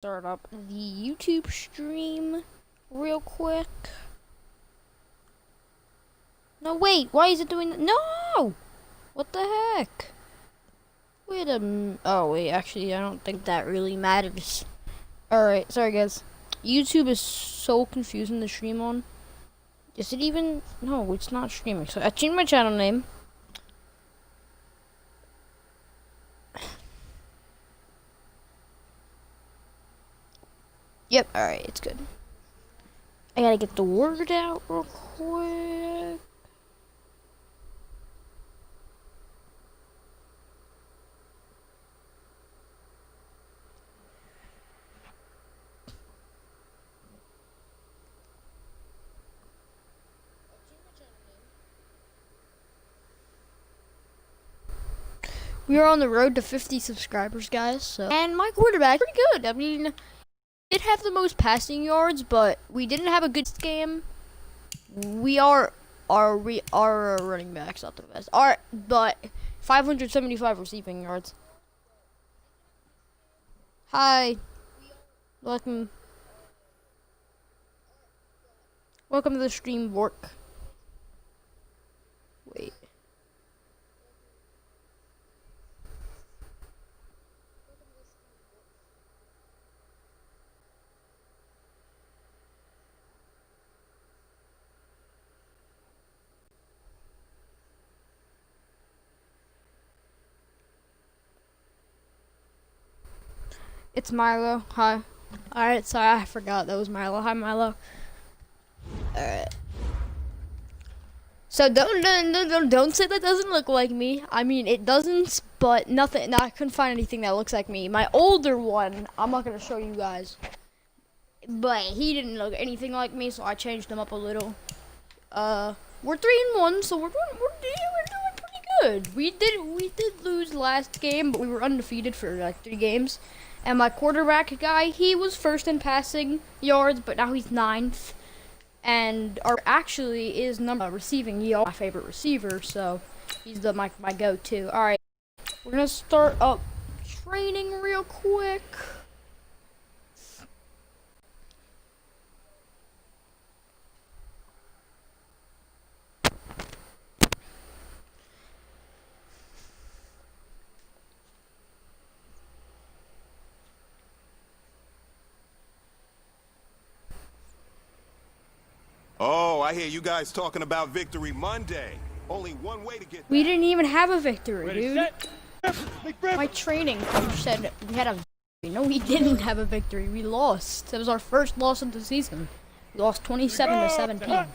Start up the YouTube stream real quick. No, wait, why is it doing that? No! What the heck? Wait a minute. Oh, wait, actually, I don't think that really matters. Alright, sorry guys. YouTube is so confusing to stream on. Is it even? No, it's not streaming. So I changed my channel name. Yep, alright, it's good. I gotta get the word out real quick. We are on the road to 50 subscribers, guys. So, and my quarterback pretty good. I mean, did have the most passing yards, but we didn't have a good game. Our running backs not the best. But 575 receiving yards. Hi, welcome to the stream, Bork. Wait. It's Milo. Hi. Alright, sorry, I forgot that was Milo. Hi, Milo. Alright. So don't say that doesn't look like me. I mean, it doesn't, but nothing. I couldn't find anything that looks like me. My older one, I'm not gonna show you guys, but he didn't look anything like me, so I changed him up a little. We're 3-1, so we're doing pretty good. We did lose last game, but we were undefeated for like 3 games. And my quarterback guy, he was first in passing yards, but now he's 9th. And our actually is number receiving. He's my favorite receiver, so he's my go-to. All right, we're gonna start up training real quick. Oh, I hear you guys talking about Victory Monday. Only one way to get We didn't even have a victory, dude. My training coach said we had a victory. No, we didn't have a victory. We lost. That was our first loss of the season. We lost 27-17.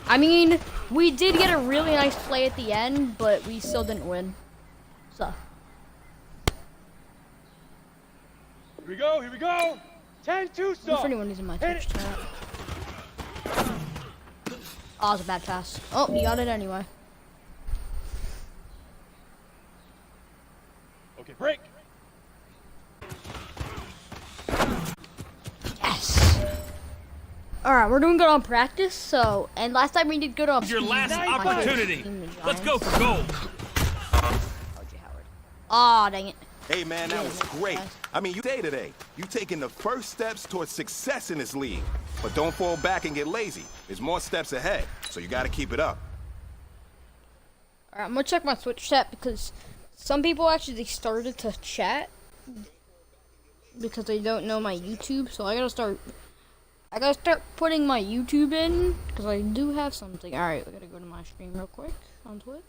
I mean, we did get a really nice play at the end, but we still didn't win. So. Here we go, here we go! 10-2 stop! If anyone is in my Twitch chat. Oh, it's a bad pass. Oh, you got it anyway. Okay, break! Yes! Alright, we're doing good on practice, so, and last time we did good on Your last opportunity. Let's go for gold. Aw, dang it. Hey man, that was great. I mean, you today. You taking the first steps towards success in this league. But don't fall back and get lazy. There's more steps ahead, so you gotta keep it up. Alright, I'm gonna check my Twitch chat because some people actually started to chat because they don't know my YouTube, so I gotta start putting my YouTube in because I do have something. Alright, we gotta go to my stream real quick on Twitch.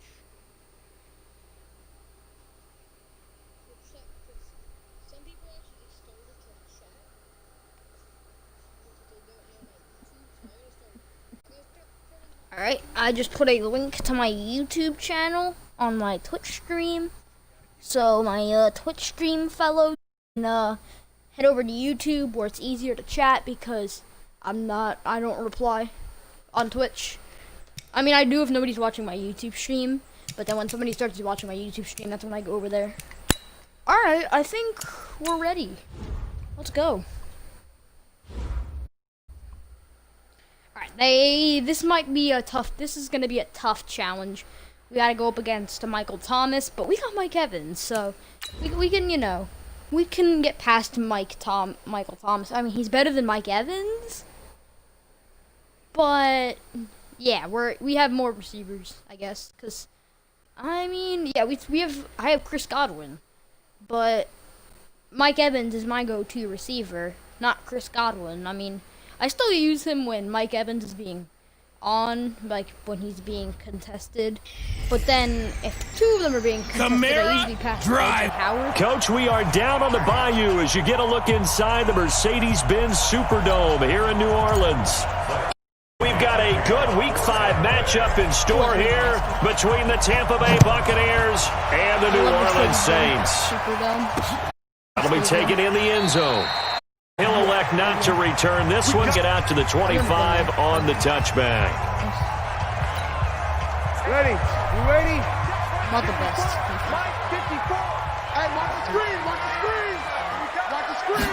Alright, I just put a link to my YouTube channel on my Twitch stream. So my Twitch stream fellows can head over to YouTube where it's easier to chat because I don't reply on Twitch. I mean, I do if nobody's watching my YouTube stream, but then when somebody starts watching my YouTube stream, that's when I go over there. Alright, I think we're ready. Let's go. Alright, this is gonna be a tough challenge. We gotta go up against Michael Thomas, but we got Mike Evans, so we can, we can get past Michael Thomas. I mean, he's better than Mike Evans. But yeah, we have more receivers, I guess. Cause I mean, yeah, I have Chris Godwin, but Mike Evans is my go-to receiver, not Chris Godwin. I mean, I still use him when Mike Evans is being on, like when he's being contested. But then if two of them are being contested, I usually pass to Howard. Coach, we are down on the bayou as you get a look inside the Mercedes-Benz Superdome here in New Orleans. We've got a good Week 5 matchup in store here between the Tampa Bay Buccaneers and the New Orleans Saints. That'll be taken in the end zone. He'll elect not to return this one. Get out to the 25 on the touchback. Ready? You ready? Not the best. 54. Hey, watch the screen. Watch the screen. Watch the screen.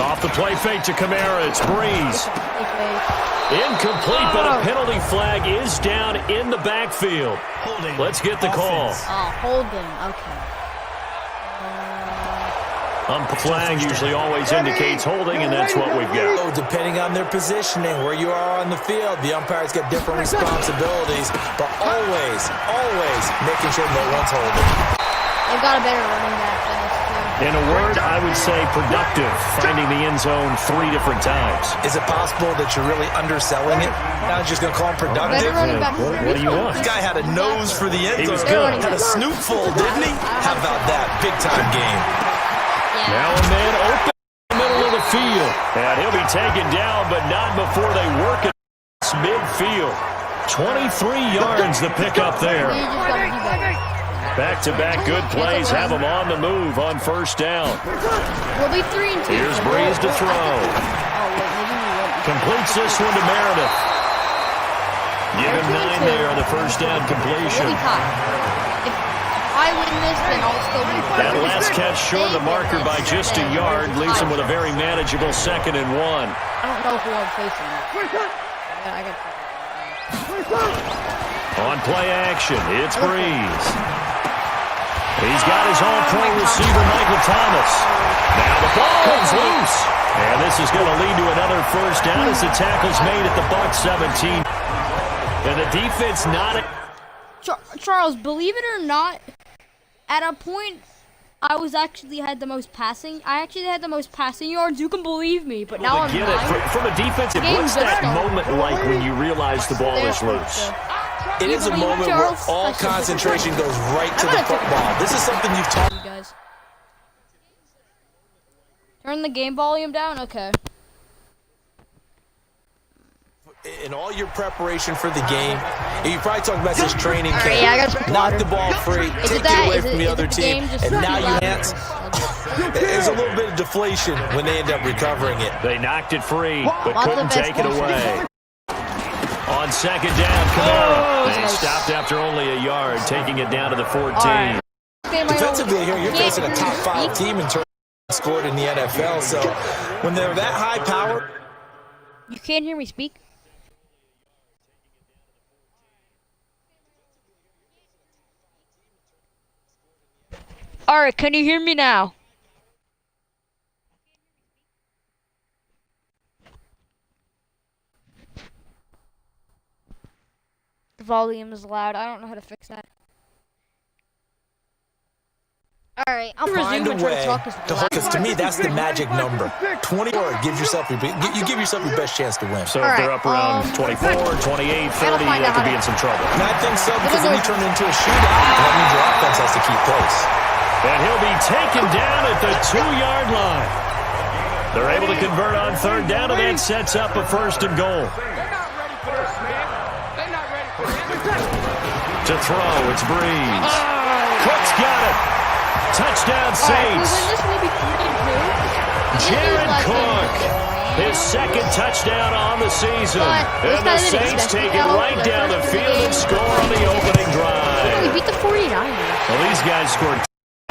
Off the play fake to Kamara. It's Breeze. Incomplete, but a penalty flag is down in the backfield. Let's get the call. Holding. Okay. Flag usually always indicates holding, and that's what we've got. Depending on their positioning, where you are on the field, the umpires get different responsibilities, but always making sure no one's holding. They've got a better running back than us, too. In a word, I would say productive, finding the end zone 3 different times. Is it possible that you're really underselling it? Now just going to call him productive? What do you want? This guy had a nose for the end zone. He was good. Had a snoot full, didn't he? How about that? Big-time game. Now a man open in the middle of the field. And he'll be taken down, but not before they work it midfield. 23 yards the pickup there. Back-to-back good plays have him on the move on first down. We'll be 3 and 2. Here's Breeze to throw. Completes this one to Meredith. Give him 9 there on the first down completion. I win this, then I'll still be fine. That last catch short of the marker by just a yard leaves him with a very manageable 2nd and 1. I don't know who I'm facing. On play action, it's Breeze. He's got his all-pro receiver, Michael Thomas. Now the ball comes loose. And this is going to lead to another first down as the tackle's made at the Buck 17. And the defense not... Charles, believe it or not, at a point, I actually had the most passing yards. You can believe me, but now I'm not. From a defensive, what's that moment like when you realize the ball is loose? It is a moment where all concentration goes right to the football. This is something you've taught you guys. Turn the game volume down? Okay. In all your preparation for the game, you probably talk about this training camp. Right, yeah, knock the ball free, take it away from the other team, and now you can't. There's a little bit of deflation when they end up recovering it. They knocked it free, but couldn't take it away. On 2nd down, Kamara. They stopped after only a yard, taking it down to the 14. Defensively here, you're facing a top 5 team in terms of scored in the NFL. So when they're that high power, you can't hear me speak. All right, can you hear me now? The volume is loud. I don't know how to fix that. All right, I'll find a way to hook us. To me, that's the magic number. 24 gives yourself you give yourself your best chance to win. So if they're up around 24, 28, 30, they could be in some trouble. And I think so, because then you turn it into a shootout. That means your offense has to keep pace. And he'll be taken down at the 2-yard line. They're able to convert on 3rd down, and that sets up a 1st and goal. To throw, it's Breeze. Cook's got it. Touchdown, Saints. Jared Cook, his 2nd touchdown on the season. And the Saints take it right down the field and score on the opening drive. We beat the 49ers. Well, these guys scored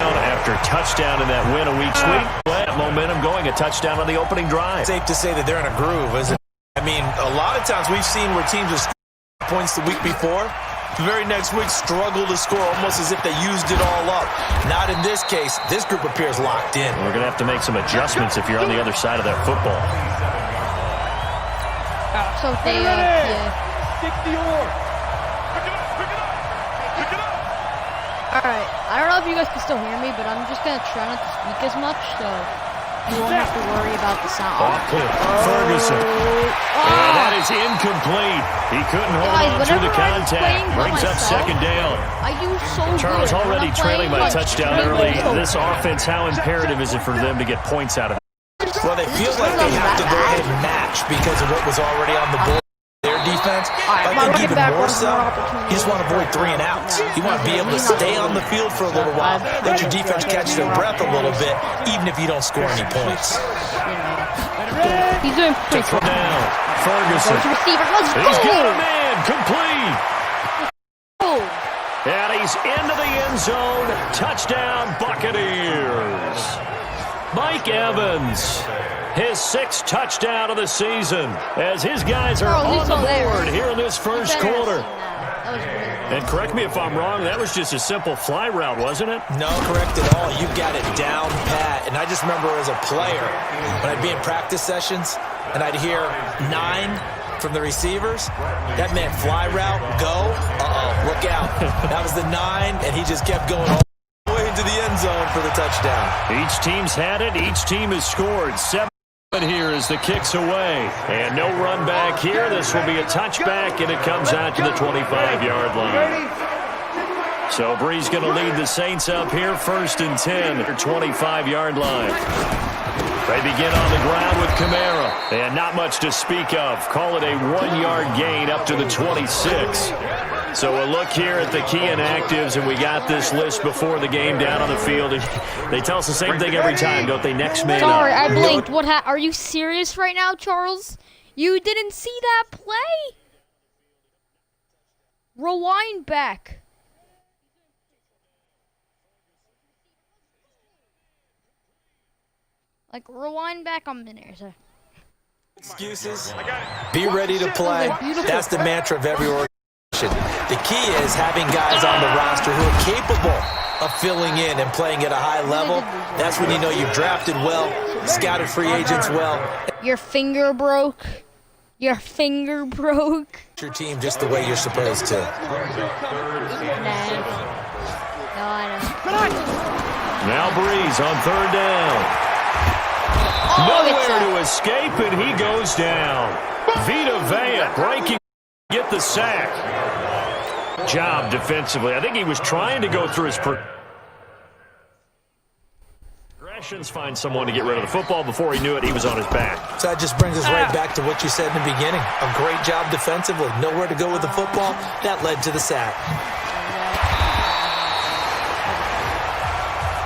after touchdown in that win a week sweep. Momentum going, a touchdown on the opening drive. Safe to say that they're in a groove, isn't it? I mean, a lot of times we've seen where teams have scored points the week before, The very next week, struggle to score almost as if they used it all up. Not in this case. This group appears locked in. We're going to have to make some adjustments if you're on the other side of that football. So if they, yeah. Stick the oar. All right. I don't know if you guys can still hear me, but I'm just gonna try not to speak as much, so you won't have to worry about the sound. Off clip. Ferguson. And that is incomplete. He couldn't hold on to the contact. Brings up second down. I do so Charles good. already trailing by a touchdown early. This So offense, how imperative is it for them to get points out of it? Well, they feel like they have to go ahead and match because of what was already on the board. Their defense, right, I think even more so, opportunity. you just want to avoid 3 and outs. You want to be able to stay on the field for a little while, let your defense catch their breath a little bit, even if you don't score any points. He's doing pretty From good. down, Ferguson. Receiver, let's go! He's got a man, complete. Oh. And he's into the end zone. Touchdown, Buccaneers. Mike Evans, his 6th touchdown of the season, as his guys are on the board here in this first quarter. That was really good. And correct me if I'm wrong, that was just a simple fly route, wasn't it? No, correct at all. You got it down pat. And I just remember as a player, when I'd be in practice sessions, and I'd hear 9 from the receivers, that meant fly route, go, look out. That was the 9, and he just kept going all the way into the end zone for the touchdown. Each team's had it. Each team has scored. 7 here as the kick's away. And no run back here. This will be a touchback, and it comes out to the 25-yard line. So Bree's going to lead the Saints up here, 1st and 10 at their 25-yard line. They begin on the ground with Kamara, and not much to speak of. Call it a 1-yard gain up to the 26. So a look here at the key inactives, and we got this list before the game down on the field. They tell us the same thing every time, don't they? Next man Sorry, up. I blinked. What? Are you serious right now, Charles? You didn't see that play? Rewind back. Like, rewind back a minute or so. Excuses, be ready to play. That's the mantra of every organization. The key is having guys on the roster who are capable of filling in and playing at a high level. That's when you know you've drafted well, scouted free agents well. Your finger broke. Your finger broke. Your team just the way you're supposed to. Nah. No, I know. Now Breeze on 3rd down. Nowhere to escape, and he goes down. Vita Vea breaking, get the sack. Job defensively. I think he was trying to go through his progressions, find someone to get rid of the football. Before he knew it, he was on his back. So that just brings us right back to what you said in the beginning. A great job defensively. Nowhere to go with the football. That led to the sack.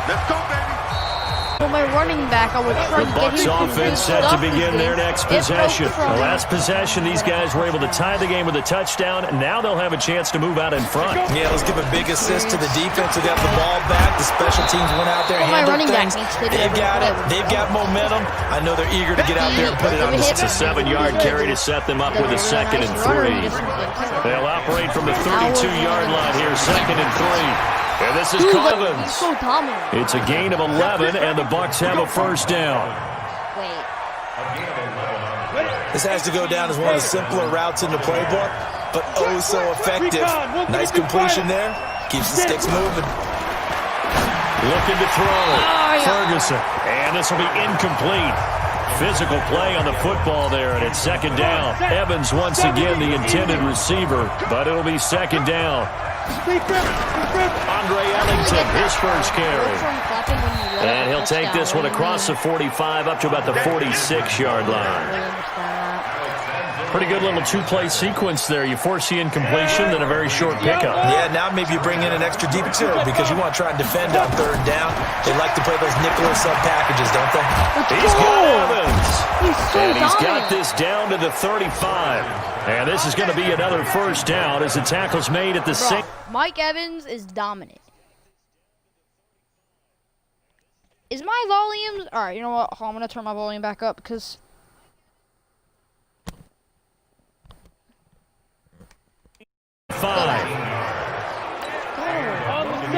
Let's go, baby. For my running back, I would try The to get Bucs him offense set to begin their next possession. The last possession, these guys were able to tie the game with a touchdown, and now they'll have a chance to move out in front. Yeah, let's give a big assist to the defense who got the ball back. The special teams went out there and handled things. They've got it. They've got momentum. I know they're eager to get out there and put it on the It's a 7-yard carry to set them up with a 2nd and 3. They'll operate from the 32-yard line here, 2nd and 3. And this is Cobbins. He's so dominant. It's a gain of 11, and the Bucs have a 1st down. Wait. This has to go down as one of the simpler routes in the playbook, but oh so effective. Nice completion there. Keeps the sticks moving. Looking to throw. Ferguson. And this will be incomplete. Physical play on the football there, and it's 2nd down. Evans once again the intended receiver, but it'll be 2nd down. Andre Ellington, his first carry. And he'll take this one across the 45 up to about the 46-yard line. Pretty good little 2-play sequence there. You force the incompletion, then a very short pickup. Yeah, now maybe you bring in an extra deep two because you want to try and defend on 3rd down. They like to play those nickel sub packages, don't they? He's got Evans. And he's got dominant. this down to the 35. And this is going to be another 1st down as the tackle's made at the 6. Mike Evans is dominant. Is my volume... All right, you know what? I'm going to turn my volume back up because...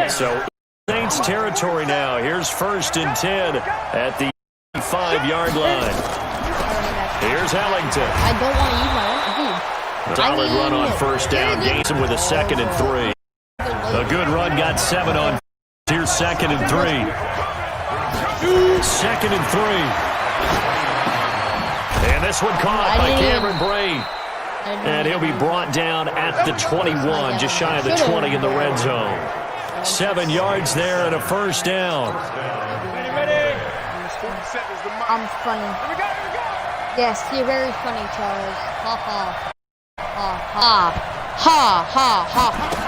So Saints territory now. Here's 1st and 10 at the 5-yard line. Here's Ellington. I don't want to use my own food. Solid run on 1st down. Gains him with a 2nd and 3. A good run got 7 on. Here's 2nd and 3. 2nd and 3. And this one caught by Cameron Brate. And he'll be brought down at the 21, just shy of the 20 in the red zone. 7 yards there and a 1st down. I'm funny. Yes, you're very funny, Charles. Ha ha. Ha ha. Ha ha ha.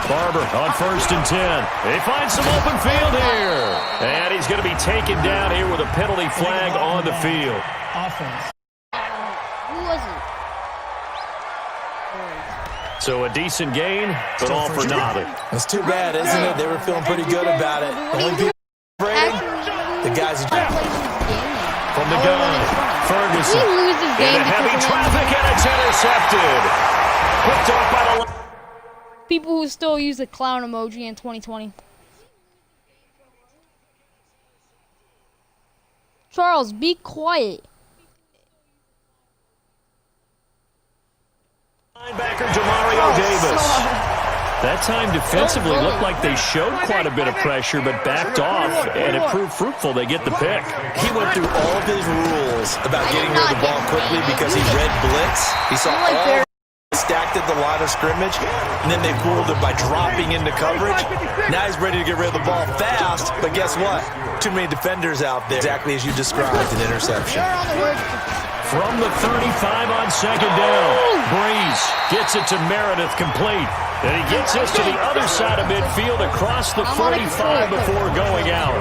Barber on 1st and 10. He finds some open field here. And he's going to be taken down here with a penalty flag on the field. Offense. Who was it? So a decent gain, but all for nothing. It's too bad, isn't it? They were feeling pretty good about it. The only people celebrating, the guys who from the gun, Ferguson. In heavy traffic, and it's intercepted. Picked off by the people who still use the clown emoji in 2020. Charles, be quiet. linebacker Jamario Davis. That time defensively looked like they showed quite a bit of pressure, but backed off, and it proved fruitful. They get the pick. He went through all of his rules about getting rid of the ball quickly because he read blitz. He saw all stacked at the line of scrimmage, and then they fooled him by dropping into coverage. Now he's ready to get rid of the ball fast, but guess what? Too many defenders out there. Exactly as you described, an interception. From the 35 on 2nd down, Breeze gets it to Meredith complete. And he gets this to the other side of midfield across the 45 before going out.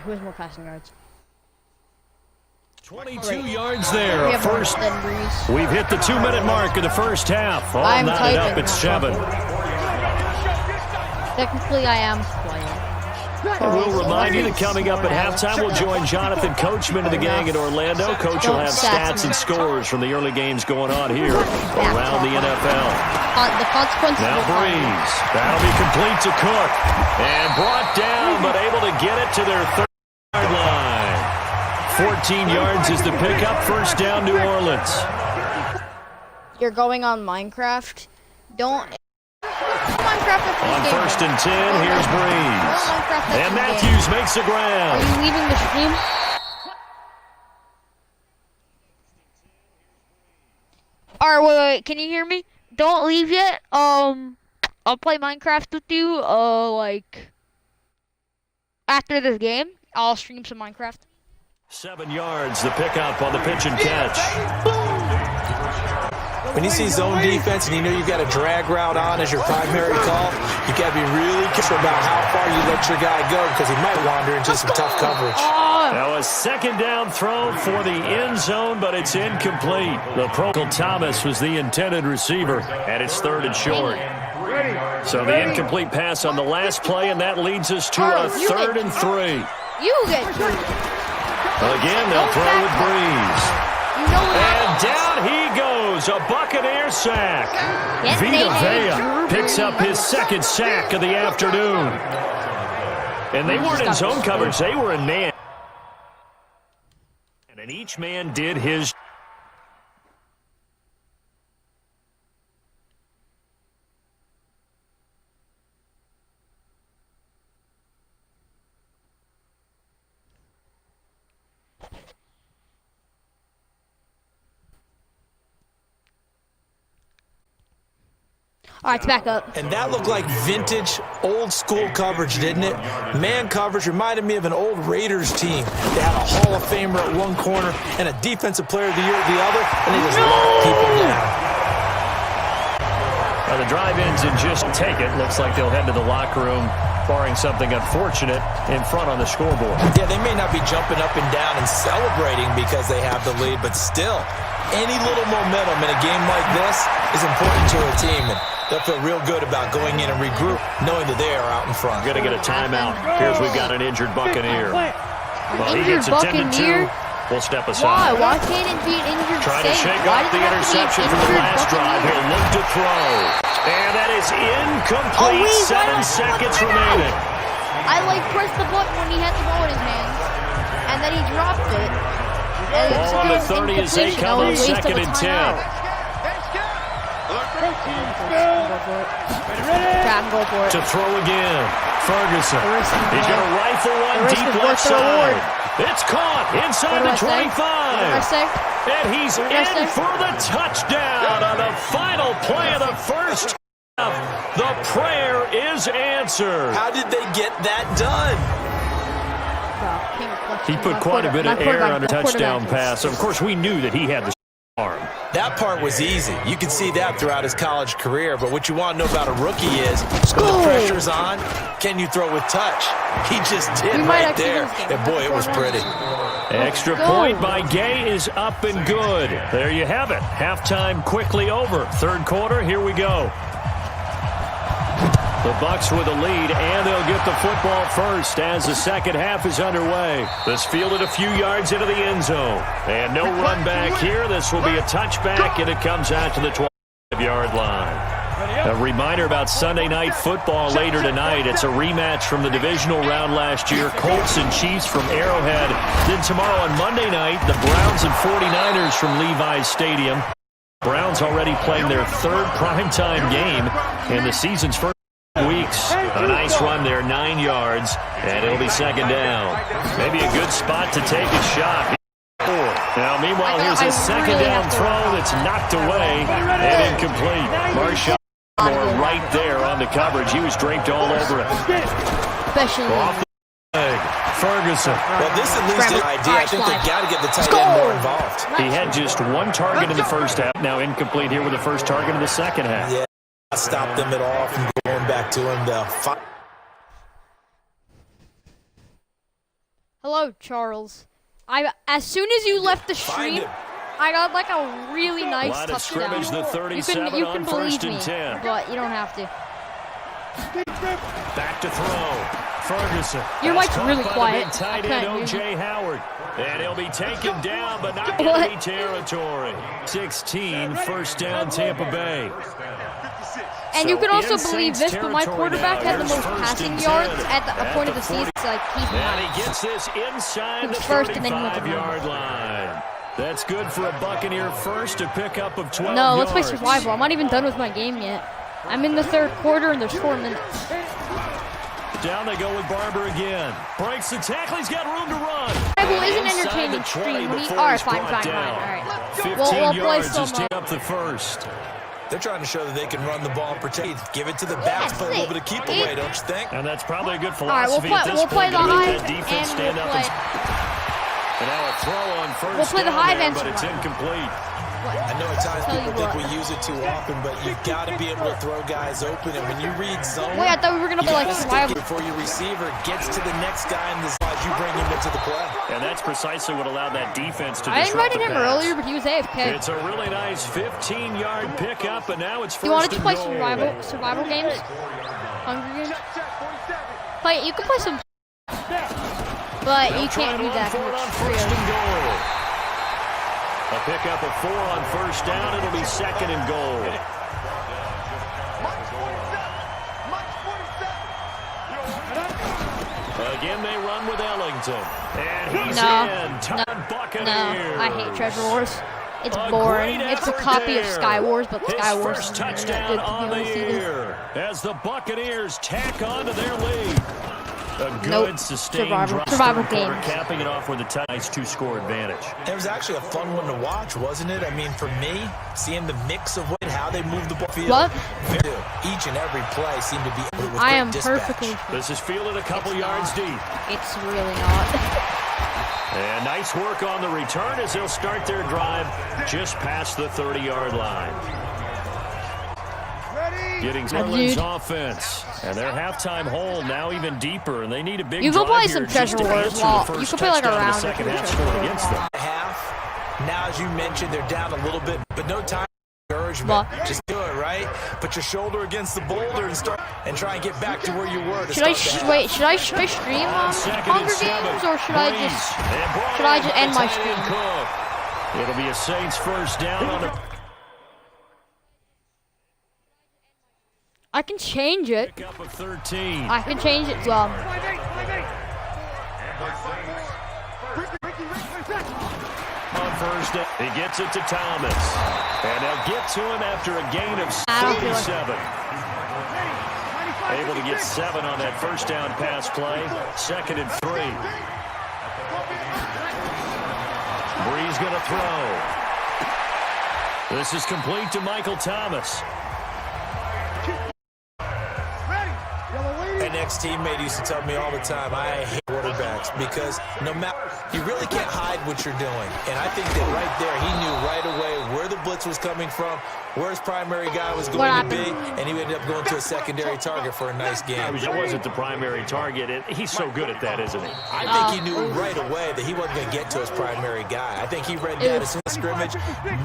Who has more passing yards? 22 yards there. A first. We've hit the 2-minute mark of the first half. All knotted up at 7. Technically, I am playing. And we'll remind you that coming up at halftime, we'll join Jonathan Coachman of the gang in Orlando. Coach will have stats and scores from the early games going on here around the NFL. The consequences. Now Breeze. That'll be complete to Cook. And brought down, but able to get it to their 30-yard line. 14 yards is the pickup. First down, New Orleans. You're going on Minecraft. Don't. On 1st and 10, here's Breeze. And Matthews makes the ground. Are you leaving the stream? Alright, wait, can you hear me? Don't leave yet. I'll play Minecraft with you, like, after this game. I'll stream some Minecraft. 7 yards, the pickup on the pitch and catch. When you see zone defense and you know you've got a drag route on as your primary call, you got to be really careful about how far you let your guy go because he might wander into some tough coverage. Now a 2nd down throw for the end zone, but it's incomplete. The Procol Thomas was the intended receiver, and it's 3rd and short. So the incomplete pass on the last play, and that leads us to a 3rd and 3. You get Again, they'll throw with Breeze. And down he goes, a Buccaneer sack. Vita Vea picks up his 2nd sack of the afternoon. And they weren't in zone coverage, they were in man. And each man did his. All right, it's back up. And that looked like vintage, old-school coverage, didn't it? Man coverage reminded me of an old Raiders team. They had a Hall of Famer at one corner and a Defensive Player of the Year at the other, and they just locked people down. Well, the drive ends and just take it. Looks like they'll head to the locker room, barring something unfortunate in front on the scoreboard. Yeah, they may not be jumping up and down and celebrating because they have the lead, but still, any little momentum in a game like this is important to a team. And they'll feel real good about going in and regroup, knowing that they are out in front. We're going to get a timeout. Here's we've got an injured Buccaneer. Well, he gets attended to. We'll step aside. Why can't it be an injured Trying to shake off the interception from the last drive. He'll look to throw. And that is incomplete. 7 seconds remaining. I like pressed the button when he had the ball in his hands, and then he dropped it. And Ball on the 30 as they come in 2nd and 10. Go for it. To throw again. Ferguson. He's going to rifle one risk deep is left worth the reward. side. It's caught inside the 25. What did I say? And he's in for the touchdown on the final play of the first half. The prayer is answered. How did they get that done? He put quite a bit of air on a touchdown pass. Of course, we knew that he had the arm. That part was easy. You could see that throughout his college career. But what you want to know about a rookie is when the pressure's on, can you throw with touch? He just did right there. And boy, it was pretty. Extra point by Gay is up and good. There you have it. Halftime quickly over. Third quarter, here we go. The Bucs with a lead, and they'll get the football first as the second half is underway. This fielded a few yards into the end zone. And no run back here. This will be a touchback, and it comes out to the 12-yard line. A reminder about Sunday Night Football later tonight. It's a rematch from the divisional round last year. Colts and Chiefs from Arrowhead. Then tomorrow on Monday night, the Browns and 49ers from Levi's Stadium. Browns already playing their third primetime game in the season's first weeks. A nice run there, 9 yards, and it'll be second down. Maybe a good spot to take a shot. Now, meanwhile, here's a second down throw that's knocked away and incomplete. Marshawn right there on the coverage. He was draped all over it. Especially off the leg. Ferguson. Well, this at least is an idea. I think they've got to get the tight end more involved. He had just one target in the first half. Now incomplete here with the first target in the second half. Yeah, stop them at all from going back to him. Hello, Charles. As soon as you left the stream, I got like a really nice Line of touchdown. scrimmage, the 37 you on can believe first and me, 10. but you don't have to. Back to throw. Ferguson. Your mic's really quiet. Big tight end O.J. Howard. And he'll be taken down, but not enemy territory. 16, first down, Tampa Bay. And you can also believe this, but my quarterback had the most passing yards at the point of the season. So like he's And he gets this inside the first, and then he went to 35-yard line. That's good for a Buccaneer first, a pickup of 12 No, yards. let's play survival. I'm not even done with my game yet. I'm in the third quarter, and there's 4 minutes. Down they go with Barber again. Breaks the tackle. He's got room to run. Survival is an entertaining stream. Alright, fine. Alright. 15 we'll play yards some. is to up the first. They're trying to show that they can run the ball and protect. Give it to the backs, play a little bit of keep away, don't you think? And that's probably a good Alright, philosophy at this we'll play point. the Let hive, that defense and stand we'll up play. and now a throw on first We'll play the down hive there, and but it's survival. incomplete. I know at times people think we use it too often, but you've got to be able to throw guys open. And when you read zone, Wait, I thought we were gonna play like survival before your receiver gets to the next guy in the slot, you bring him into the play. And that's precisely what allowed that defense to I disrupt invited the him pass. earlier, but he was AFK. It's a really nice 15-yard pickup, and now it's first You wanted to and play goal. survival games? Hunger games? You can play some, but you can't do that because it's First free. and goal. A pickup of 4 on first down. It'll be second and goal. Again, they run with Ellington. And he's in. Todd Buccaneers. No, I hate Treasure Wars. It's boring. It's a copy of Sky Wars, but Sky Wars First is touchdown good to on be the honest either. year as the Buccaneers tack on to their lead. A good sustained Survival third quarter, games. capping it off with a nice 2-score advantage. It was actually a fun one to watch, wasn't it? I mean, for me, seeing the mix of how they move the ball field. What? Each and every play seemed to be with I great am dispatch. perfectly. This is fielded a couple yards deep. It's really not. And nice work on the return as they'll start their drive just past the 30-yard line. Getting Orleans offense. And their halftime hole now even deeper, and they need a big You can drive play here some just Treasure to Wars. answer the Well, you first can play like a touchdown of round. the second half scored against them. Now, as you mentioned, they're down a little bit, but no time for encouragement. Just do it, right? Put your shoulder against the boulder and try and get back to where you were. Should I stream Hunger Games, or should I just end my stream? It'll be a Saints first down on the... I can change it. Pick up of 13. I can change it. Well, On first down, he gets it to Thomas. And they'll get to him after a gain of 37. Able to get 7 on that first down pass play. 2nd and 3. Bree's going to throw. This is complete to Michael Thomas. An ex-teammate used to tell me all the time, I hate quarterbacks because no matter, you really can't hide what you're doing. And I think that right there, he knew right away where the blitz was coming from, where his primary guy was going to be, and he ended up going to a secondary target for a nice game. That wasn't the primary target, and he's so good at that, isn't he? I think he knew right away that he wasn't going to get to his primary guy. I think he read that as soon as scrimmage,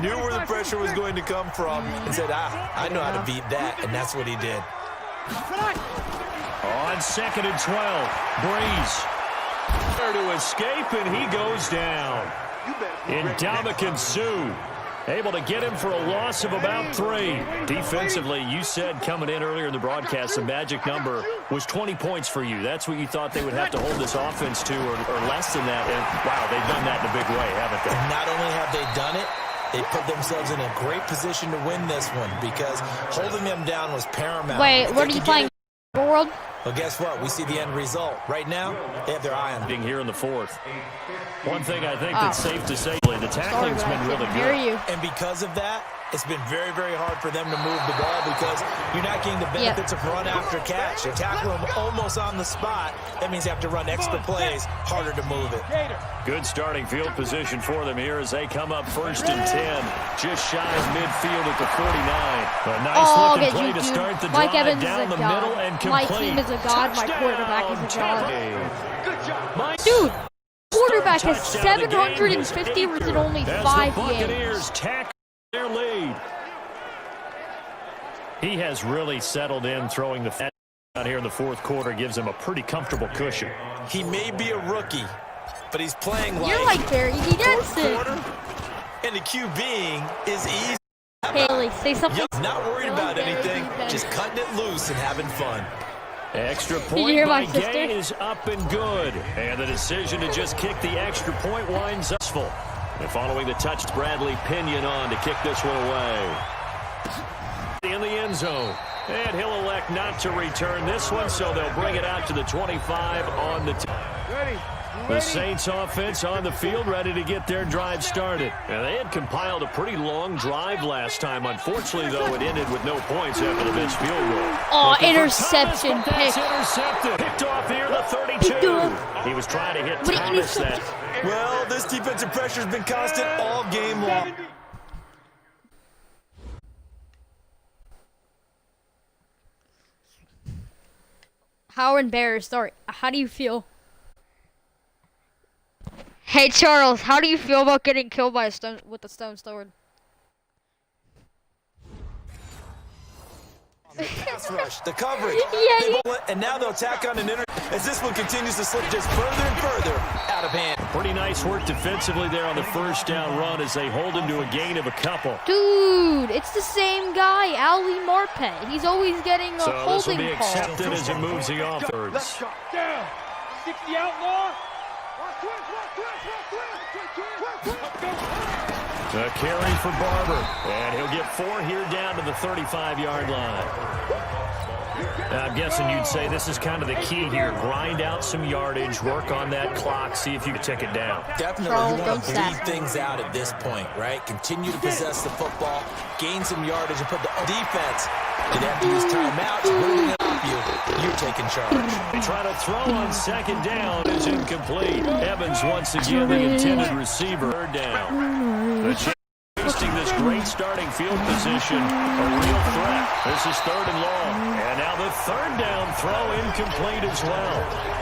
knew where the pressure was going to come from, and said, I know how to beat that, and that's what he did. On 2nd and 12, Breeze there to escape, and he goes down. Ndamukong Suh able to get him for a loss of about 3. Defensively, you said coming in earlier in the broadcast, the magic number was 20 points for you. That's what you thought they would have to hold this offense to, or less than that. And wow, they've done that in a big way, haven't they? And not only have they done it, they put themselves in a great position to win this one because holding them down was paramount. wait, what are you playing? World? Well, guess what? We see the end result. Right now, they have their eye on it. Here in the 4th. One thing I think that's safe to say, the tackling's been really good. And because of that, it's been very, very hard for them to move the ball because you're not getting the benefits of run after catch. You're tackling them almost on the spot. That means you have to run extra plays, harder to move it. Good starting field position for them here as they come up 1st and 10. Just shy of midfield at the 49. A nice looking play to start the drive down the middle and complete. My team is a god. My quarterback is a god. Good job. Dude, quarterback has 750 within only 5 games. Their lead. He has really settled in throwing the fat out here in the 4th quarter. Gives him a pretty comfortable cushion. He may be a rookie, but he's playing like you're like Barry D. Jensen. And the QBing is easy. Haley, say something. Not worried about anything, just cutting it loose and having fun. Extra point by Gay is up and good. And the decision to just kick the extra point winds up. And following the touch, Bradley Pinion on to kick this one away. In the end zone. And he'll elect not to return this one, so they'll bring it out to the 25 on the The Saints offense on the field, ready to get their drive started. And they had compiled a pretty long drive last time. Unfortunately, though, it ended with no points after the missed field goal. Oh, interception pick. Intercepted. Picked off here, the 32. He was trying to hit Thomas that. Well, this defensive pressure has been constant all game long. How embarrassed are you? How do you feel? Hey Charles, how do you feel about getting killed by a stone with a stone sword? The pass rush, the coverage, and now they'll tack on an as this one continues to slip just further and further out of hand. Pretty nice work defensively there on the first down run as they hold him to a gain of a couple. Dude, it's the same guy, Ali Marpe. He's always getting a holding call. So this will be accepted as it moves the offense. Down. 60 outlaw. A carry for Barber, and he'll get 4 here down to the 35-yard line. I'm guessing you'd say this is kind of the key here. Grind out some yardage, work on that clock, see if you can tick it down. Definitely, you want to bleed things out at this point, right? Continue to possess the football, gain some yardage, and put the defense. Did they have to use timeouts? Building it up you're taking charge. They try to throw on second down. Is incomplete. Evans once again the intended receiver. Third down. The Chiefs wasting this great starting field position. A real threat. This is 3rd and long. And now the 3rd down throw incomplete as well.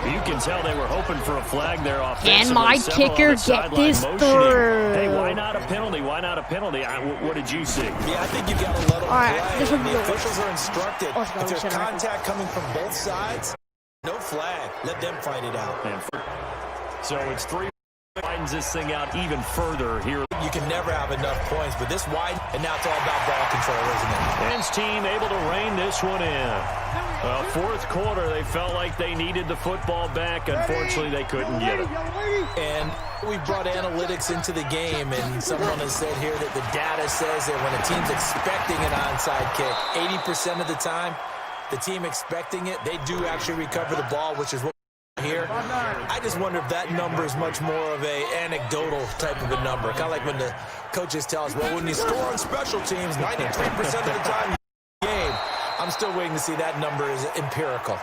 You can tell they were hoping for a flag there offensively. And my kicker get this through. Hey, why not a penalty? Why not a penalty? What did you see? Yeah, I think you got to let them play. The officials are instructed. If there's contact coming from both sides, no flag. Let them fight it out. So it's 3 widens this thing out even further here. You can never have enough points, but this wide, and now it's all about ball control, isn't it? Men's team able to rein this one in. Fourth quarter, they felt like they needed the football back. Unfortunately, they couldn't get it. And we brought analytics into the game, and someone has said here that the data says that when a team's expecting an onside kick, 80% of the time, the team expecting it, they do actually recover the ball, which is what here. I just wonder if that number is much more of a anecdotal type of a number. Kind of like when the coaches tell us, well, when you score on special teams, 93% of the time you game. I'm still waiting to see that number is empirical.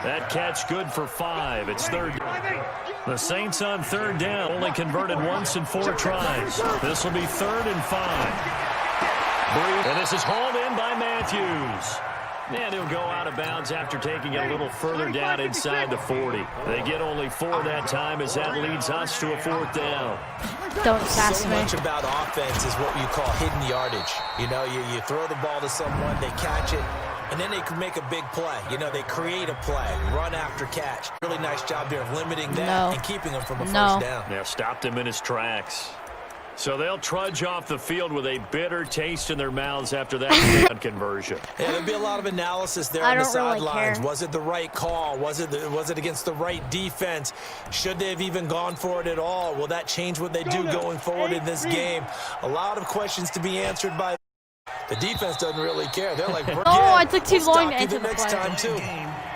That catch good for 5. It's third. The Saints on third down only converted once in 4 tries. This will be 3rd and 5. And this is hauled in by Matthews. And he'll go out of bounds after taking it a little further down inside the 40. They get only 4 that time as that leads us to a 4th down. Don't pass so me. much about offense is what you call hidden yardage. You know, you throw the ball to someone, they catch it, and then they can make a big play. You know, they create a play, run after catch. Really nice job there of limiting that and keeping him from a first down. Yeah, stopped him in his tracks. So they'll trudge off the field with a bitter taste in their mouths after that conversion. Yeah, there'll be a lot of analysis there on the sidelines. Was it the right call? Was it against the right defense? Should they have even gone for it at all? Will that change what they do going forward in this game? A lot of questions to be answered by the defense. Doesn't really care. They're like, I took too long to enter the next play. time too.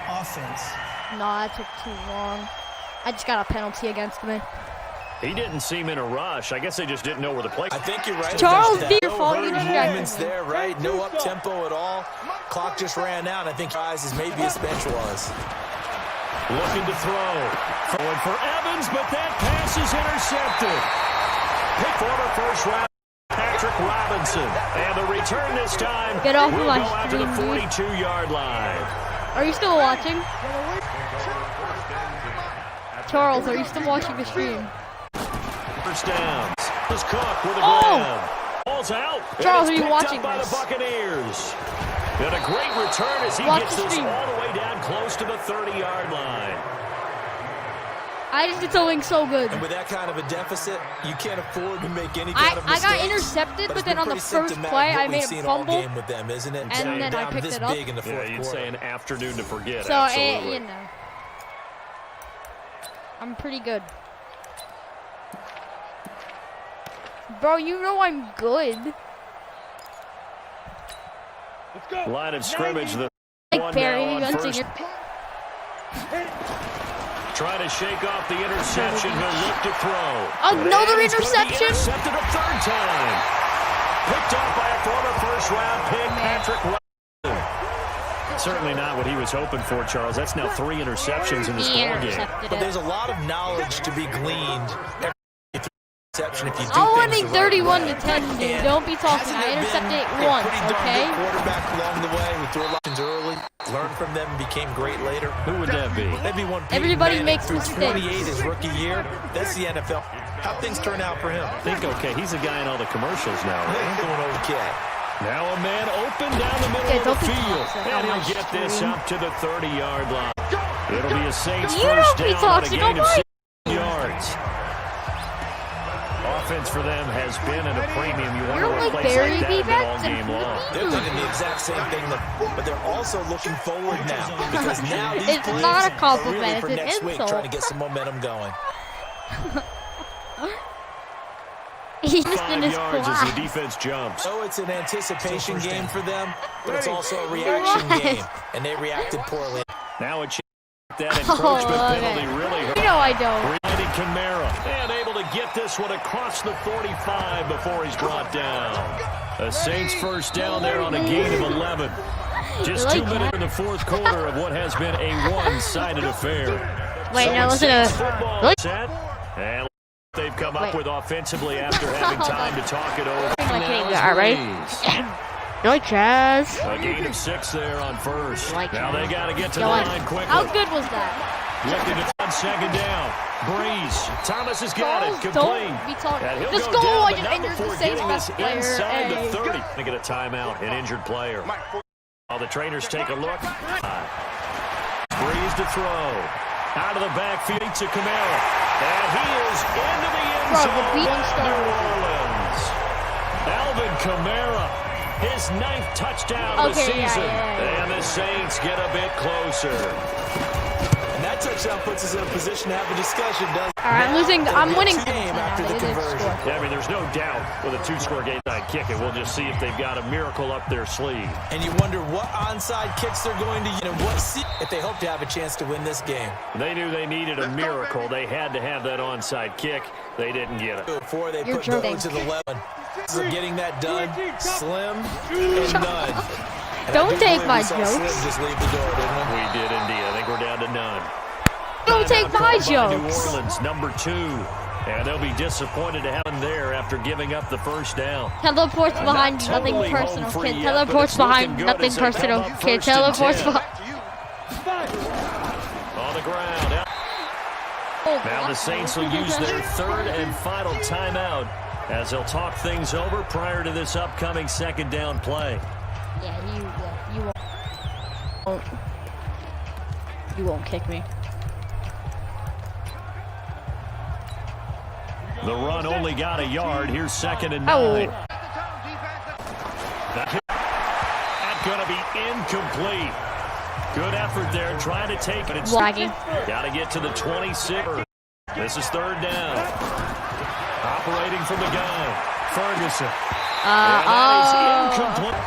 Offense. No, I took too long. I just got a penalty against me. He didn't seem in a rush. I guess they just didn't know where the play. I think you're right. Charles, be your no fault. hurried You distracted movements there, right? No up tempo at all. Clock just ran out. I think as maybe his bench was. Looking to throw. Going for Evans, but that pass is intercepted. Pick former first round Patrick Robinson. And the return this time Get off will my go out to the screen, 42-yard line. Are you still watching? Charles, are you still watching the stream? First downs. This Cook with a grab. Ball's out. Charles, are you picked watching up by this? the Buccaneers. And a great return as he Watch gets the this stream. all the way down close to the 30-yard line. I just did something so good. And with that kind of a deficit, you can't afford to make any kind of I mistakes. got intercepted, but then on the it's first symptomatic play, what I we've made a seen all fumble, game with them, isn't it? and then I Down picked this it up. big in the fourth Yeah, you'd quarter. say an afternoon to forget. So, Absolutely. you know. I'm pretty good. Bro, you know I'm good. Line of scrimmage, the Like one Barry now on first. Gunsinger. Trying to shake off the interception. He'll look to throw. Another And it's gonna be interception? Intercepted a 3rd time. Picked off by a former first-round pick, Patrick Robinson. Certainly not what he was hoping for, Charles. That's now 3 interceptions in this He ballgame. intercepted But it. there's a lot of knowledge to be gleaned. Interception if you do I'm things winning the right 31 way. to 10, dude. Don't be talking. Hasn't I it intercepted been it a once, pretty darn okay? good quarterback along the way who threw a lot of early, learned from them, and became great later? Who would that be? That'd be one. Peyton Everybody Manning makes through mistakes. 28 his rookie year. That's the NFL. How things turn out for him? Think, okay, he's a guy in all the commercials now, right? He's doing okay. Now a man open down the middle Okay, of don't the be field. toxic And on my he'll get this stream. up to the 30-yard line. It'll be a Saints You first don't be down on a toxic gain on of my- 6 yards. Offense for them has been at a premium. You wonder You're what like plays Barry like that have been all Bonds game long. They're thinking the exact same thing, but they're also looking forward now because now these It's plays not a are compliment, really for it's an next week, insult. trying to get some momentum going. He's just in 5 his yards as class. the defense jumps. So it's an anticipation game for them, but it's also a reaction game, and they reacted poorly. Now a chance that encroachment okay. penalty really hurt. You know I don't. Randy Camara, and able to get this one across the 45 before he's brought down. A Saints first down there on a gain of 11. Just You 2 like minutes that? in the fourth quarter of what has been a one-sided affair. Wait, So now it's listen to Saints this. football Really? set, and they've come up Wait. with offensively after having Hold time on. to talk it over. Like, Now hey, is all right. Breeze. You like jazz? A gain of 6 there on first. Like Now they got to get to You the like- line quickly. How good was that? Looking to on 2nd down. Breeze. Thomas has got Charles, it. Complete. don't be talking. And he'll Just go go, down, I but just not injured the before Saints getting best this player. inside the Hey. 30. They get a timeout, an injured player. While the trainers take a look. Breeze to throw. Out of the backfield to Camara. And he is into the end Bro, zone. the beat New Orleans. Alvin Kamara, his 9th touchdown of the season. And the Saints get a bit closer. And that touchdown puts us in a position to have a discussion, doesn't it? All right, I'm winning. Game after the conversion. Yeah, I mean, there's no doubt with a 2-score game side kick, and we'll just see if they've got a miracle up their sleeve. And you wonder what onside kicks they're going to use and what if they hope to have a chance to win this game. They knew they needed a miracle. They had to have that onside kick. They didn't get it. Before they You're put joking. those to the 11. So getting that done, slim and none. And Don't take my we saw Slim jokes. just leave the door, didn't we? We did indeed. I think we're down to none. Don't take my New jokes. Orleans, number 2. And they'll be disappointed to have him there after giving up the first down. Teleports behind, Not nothing totally personal, home free kid. yet, but Teleports it's looking behind, good nothing as they come personal, up kid. first and Teleports 10. behind. On the ground. Now the Saints will use their 3rd and final timeout as they'll talk things over prior to this upcoming 2nd down play. Yeah, you won't. You won't kick me. The run only got a yard. Here's 2nd and 9. Oh. That's going to be incomplete. Good effort there, trying to take it. Lagging. Got to get to the 26. This is 3rd down. Operating from the gun, Ferguson. And that is incomplete.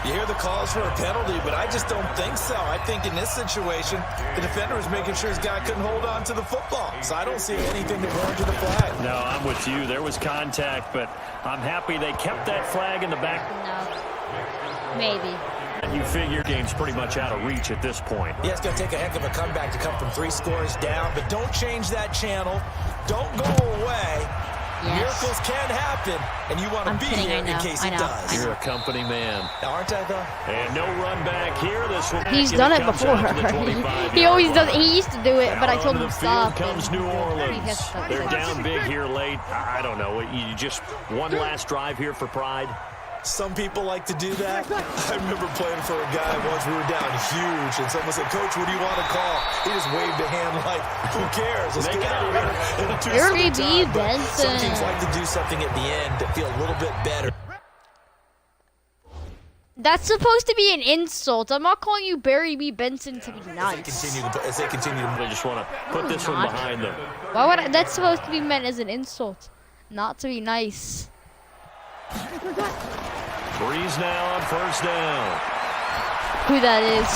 You hear the calls for a penalty, but I just don't think so. I think in this situation, the defender was making sure his guy couldn't hold on to the football. So I don't see anything to warrant to the flag. No, I'm with you. There was contact, but I'm happy they kept that flag in the back. No. Maybe. And you figure game's pretty much out of reach at this point. Yeah, it's going to take a heck of a comeback to come from 3 scores down, but don't change that channel. Don't go away. Yes. Miracles can happen, and you want to be kidding, here I in know, case I it know. does. You're a company man. Aren't I, though? And no run back here. This one. He's done it before. He always does. He used to do it, but I told him to The stop. field comes New He Orleans. has to- They're down big here late. I don't know. You just one last drive here for pride. Some people like to do that. I remember playing for a guy once. We were down huge, and someone said, "Coach, what do you want to call?" He just waved a hand like, "Who cares? Let's get out of here." In a two-second time, but some teams like to do something at the end to feel a little bit better. That's supposed to be an insult. I'm not calling you Barry B. Benson to be nice. As they continue to They just want to put this one behind them. Why would that's supposed to be meant as an insult, not to be nice? Breeze now on 1st down. Who that is?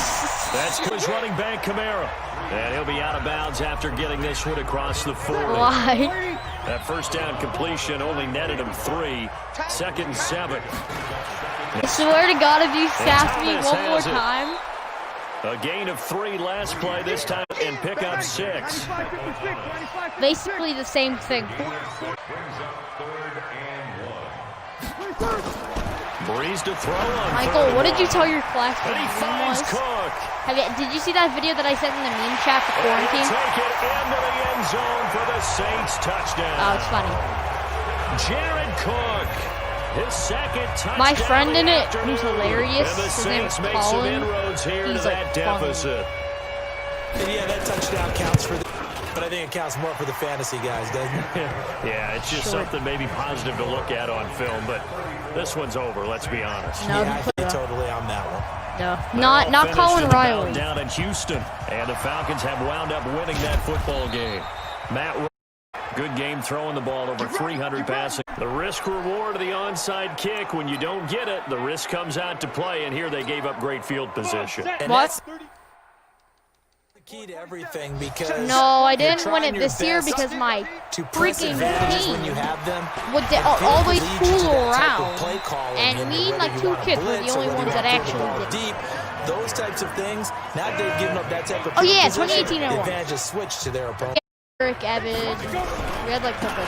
That's his running back, Kamara. And he'll be out of bounds after getting this one across the 40. Why? That 1st down completion only netted him 3. 2nd and 7. I swear to God, if you sass me Thomas one more has it. time. A gain of 3 last play this time and pick up 6. Basically the same thing. Breeze to throw on Michael, third what did you down. tell your class And he finds was? Cook. Did you see that video that I sent in the meme chat for quarantine? Take it into the end zone for the Saints touchdown. Oh, it's funny. Jared Cook, his 2nd touchdown. My friend in it, afternoon. who's hilarious, And the his name is Saints make some Colin. inroads here to He's, that like, funny. deficit. Yeah, that touchdown counts for but I think it counts more for the fantasy guys, doesn't it? Yeah, it's just something maybe positive to look at on film, but this one's over, let's be honest. No, Yeah, I think totally on that one. no, not Finished Colin in the Riley. bound down in Houston, and the Falcons have wound up winning that football game. Matt, good game throwing the ball, over 300 passing. The risk reward of the onside kick, when you don't get it, the risk comes out to play, and here they gave up great field position. And What? that's the key to everything because No, I you're didn't win trying it your this year best because my to press freaking advantages team when you have them. would And field always leads you to fool that type of around. play calling, And you know, me and whether like you 2 want to kids were blitz the or only whether you ones that want to throw the actually ball did. deep. Those types of things. Now that they've given up that type of Oh, yeah, position, 2018 I the won. advantage is switched to their opponent. Eric Evans. We had like a couple.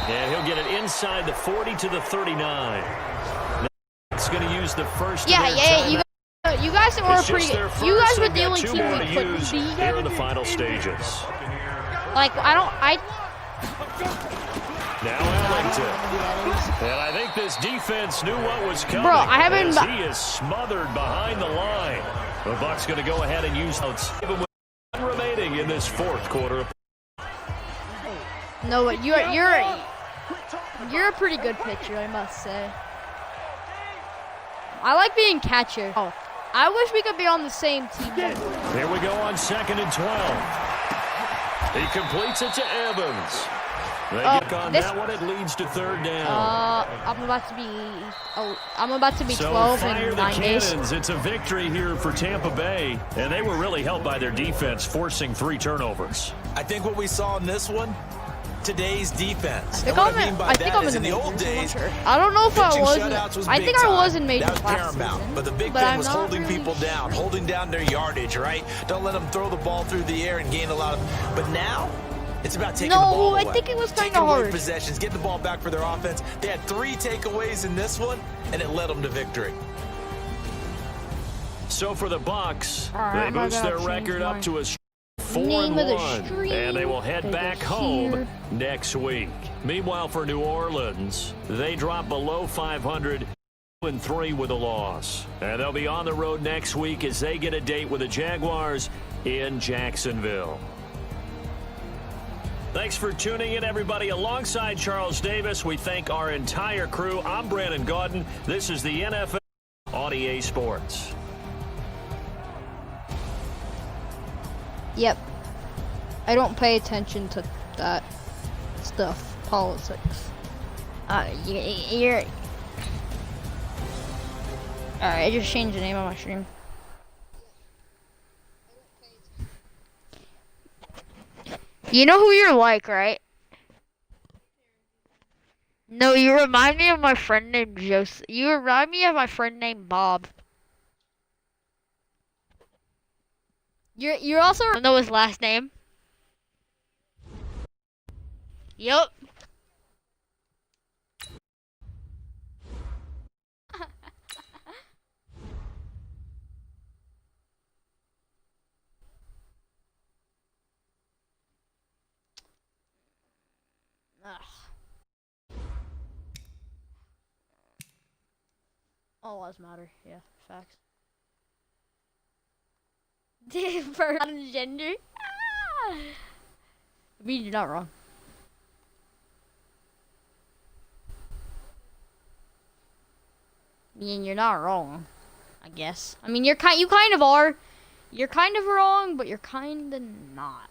And he'll get it inside the 40 to the 39. It's going to use the first. Yeah, of their yeah. timeout. You guys were It's pretty just their good. You guys first. were They've the got only 2 team more we to couldn't use beat. here in the final stages. Like Now Ellington. And I think this defense knew what was coming. Bro, I haven't- as he is smothered behind the line. The Bucks going to go ahead and use outs, even with one remaining in this fourth quarter. No, but you're a pretty good pitcher, I must say. I like being catcher. Oh, I wish we could be on the same team. Here we go on 2nd and 12. He completes it to Evans. They get on that one. It leads to 3rd down. I'm about to be 12 in 9 days. It's a victory here for Tampa Bay, and they were really helped by their defense, forcing 3 turnovers. I think what we saw in this one, today's defense. I think I'm in the old days. I don't know if I was. I think I was in majors. majors That was last paramount. season, But the big but thing I'm was not holding really people down, holding down their yardage, right? Don't let them throw the ball through the air and gain a lot of. But now, it's about taking the ball away. I think it was kind Taking of away hard. possessions, getting the ball back for their offense. They had 3 takeaways in this one, and it led them to victory. So for the Bucks, Right, they boost their record up to a 4-1, and they will head back home next week. Meanwhile, for New Orleans, they drop below 500, 2-3 with a loss, and they'll be on the road next week as they get a date with the Jaguars in Jacksonville. Thanks for tuning in, everybody. Alongside Charles Davis, we thank our entire crew. I'm Brandon Gaudin. This is the NFL on EA Sports. Yep. I don't pay attention to that stuff, politics. You're. Alright, I just changed the name of my stream. You know who you're like, right? No, you remind me of my friend named Joseph. You remind me of my friend named Bob. You're also. I don't know his last name. Yup. All lives matter. Yeah, facts. Different gender. I mean, you're not wrong. I mean, you're not wrong. I guess. I mean, you kind of are. You're kind of wrong, but you're kind of not.